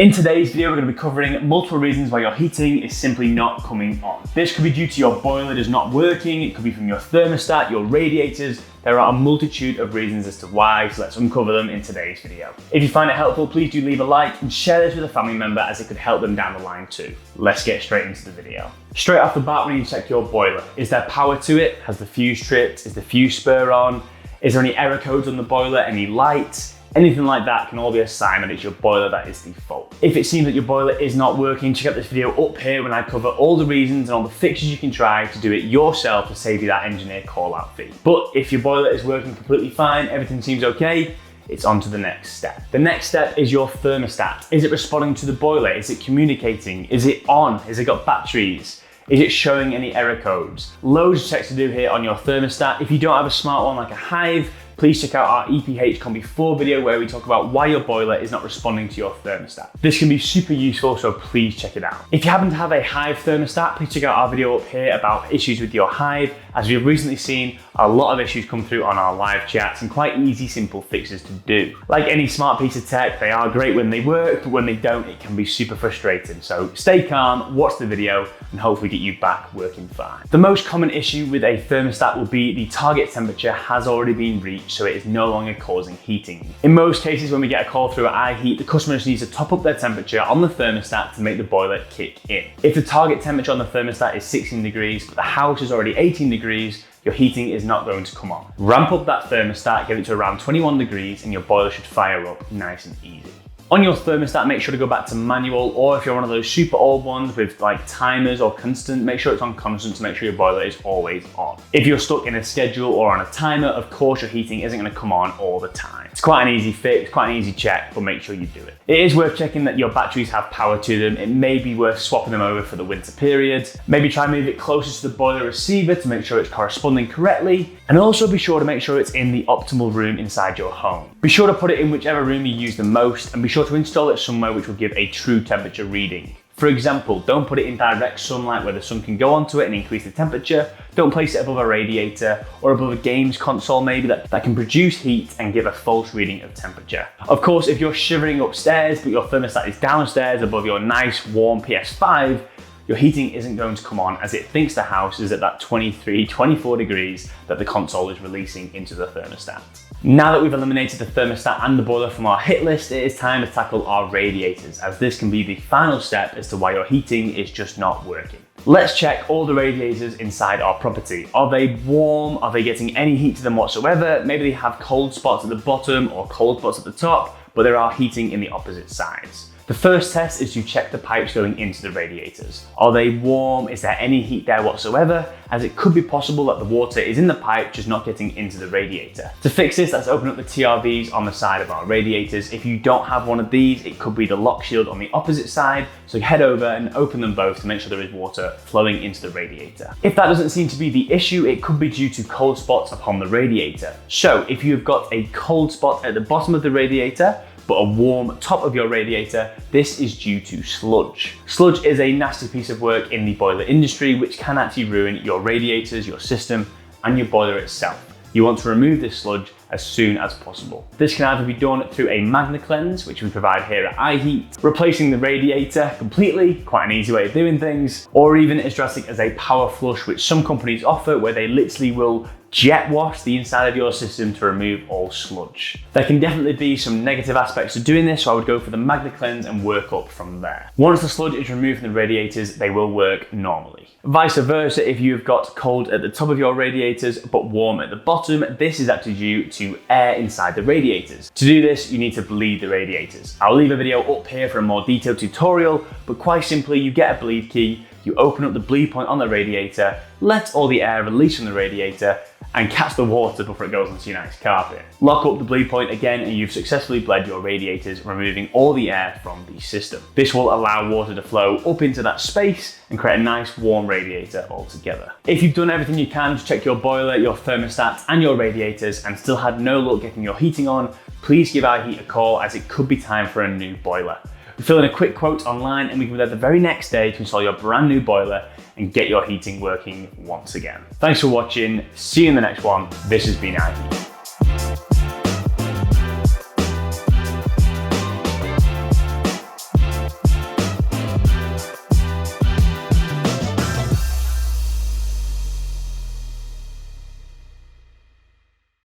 In today's video, we're going to be covering multiple reasons why your heating is simply not coming on. This could be due to your boiler just not working, it could be from your thermostat, your radiators. There are a multitude of reasons as to why, so let's uncover them in today's video. If you find it helpful, please do leave a like and share this with a family member as it could help them down the line too. Let's get straight into the video. Straight off the bat, we need to check your boiler. Is there power to it? Has the fuse tripped? Is the fuse spur on? Is there any error codes on the boiler? Any lights? Anything like that can all be a sign that it's your boiler that is the fault. If it seems that your boiler is not working, check out this video up here when I cover all the reasons and all the fixes you can try to do it yourself to save you that engineer call out fee. But if your boiler is working completely fine, everything seems okay, it's on to the next step. The next step is your thermostat. Is it responding to the boiler? Is it communicating? Is it on? Has it got batteries? Is it showing any error codes? Loads of checks to do here on your thermostat. If you don't have a smart one like a Hive, please check out our EPH Combi 4 video where we talk about why your boiler is not responding to your thermostat. This can be super useful, so please check it out. If you happen to have a Hive thermostat, please check out our video up here about issues with your Hive. As we have recently seen, a lot of issues come through on our live chats and quite easy, simple fixes to do. Like any smart piece of tech, they are great when they work, but when they don't, it can be super frustrating. So stay calm, watch the video, and hopefully get you back working fine. The most common issue with a thermostat will be the target temperature has already been reached, so it is no longer causing heating. In most cases, when we get a call through at iHeat, the customer just needs to top up their temperature on the thermostat to make the boiler kick in. If the target temperature on the thermostat is 16 degrees, but the house is already 18 degrees, your heating is not going to come on. Ramp up that thermostat, get it to around 21 degrees, and your boiler should fire up nice and easy. On your thermostat, make sure to go back to manual, or if you're one of those super old ones with like timers or constant, make sure it's on constant to make sure your boiler is always on. If you're stuck in a schedule or on a timer, of course your heating isn't going to come on all the time. It's quite an easy fix, quite an easy check, but make sure you do it. It is worth checking that your batteries have power to them. It may be worth swapping them over for the winter period. Maybe try and move it closer to the boiler receiver to make sure it's corresponding correctly. And also be sure to make sure it's in the optimal room inside your home. Be sure to put it in whichever room you use the most, and be sure to install it somewhere which will give a true temperature reading. For example, don't put it in direct sunlight where the sun can go onto it and increase the temperature. Don't place it above a radiator or above a games console maybe that can produce heat and give a false reading of temperature. Of course, if you're shivering upstairs but your thermostat is downstairs above your nice warm PS5, your heating isn't going to come on as it thinks the house is at that 23, 24 degrees that the console is releasing into the thermostat. Now that we've eliminated the thermostat and the boiler from our hit list, it is time to tackle our radiators, as this can be the final step as to why your heating is just not working. Let's check all the radiators inside our property. Are they warm? Are they getting any heat to them whatsoever? Maybe they have cold spots at the bottom or cold spots at the top, but there are heating in the opposite sides. The first test is to check the pipes going into the radiators. Are they warm? Is there any heat there whatsoever? As it could be possible that the water is in the pipe, just not getting into the radiator. To fix this, let's open up the TRVs on the side of our radiators. If you don't have one of these, it could be the lockshield on the opposite side. So head over and open them both to make sure there is water flowing into the radiator. If that doesn't seem to be the issue, it could be due to cold spots upon the radiator. So if you've got a cold spot at the bottom of the radiator, but a warm top of your radiator, this is due to sludge. Sludge is a nasty piece of work in the boiler industry which can actually ruin your radiators, your system, and your boiler itself. You want to remove this sludge as soon as possible. This can either be done through a Magna cleanse, which we provide here at iHeat, replacing the radiator completely, quite an easy way of doing things, or even as drastic as a power flush, which some companies offer, where they literally will jet wash the inside of your system to remove all sludge. There can definitely be some negative aspects to doing this, so I would go for the Magna cleanse and work up from there. Once the sludge is removed from the radiators, they will work normally. Vice versa, if you've got cold at the top of your radiators but warm at the bottom, this is actually due to air inside the radiators. To do this, you need to bleed the radiators. I'll leave a video up here for a more detailed tutorial, but quite simply, you get a bleed key, you open up the bleed point on the radiator, let all the air release from the radiator, and catch the water before it goes onto your nice carpet. Lock up the bleed point again and you've successfully bled your radiators, removing all the air from the system. This will allow water to flow up into that space and create a nice warm radiator altogether. If you've done everything you can to check your boiler, your thermostat, and your radiators and still had no luck getting your heating on, please give iHeat a call as it could be time for a new boiler. We fill in a quick quote online and we can be there the very next day to install your brand new boiler and get your heating working once again. Thanks for watching. See you in the next one. This has been iHeat.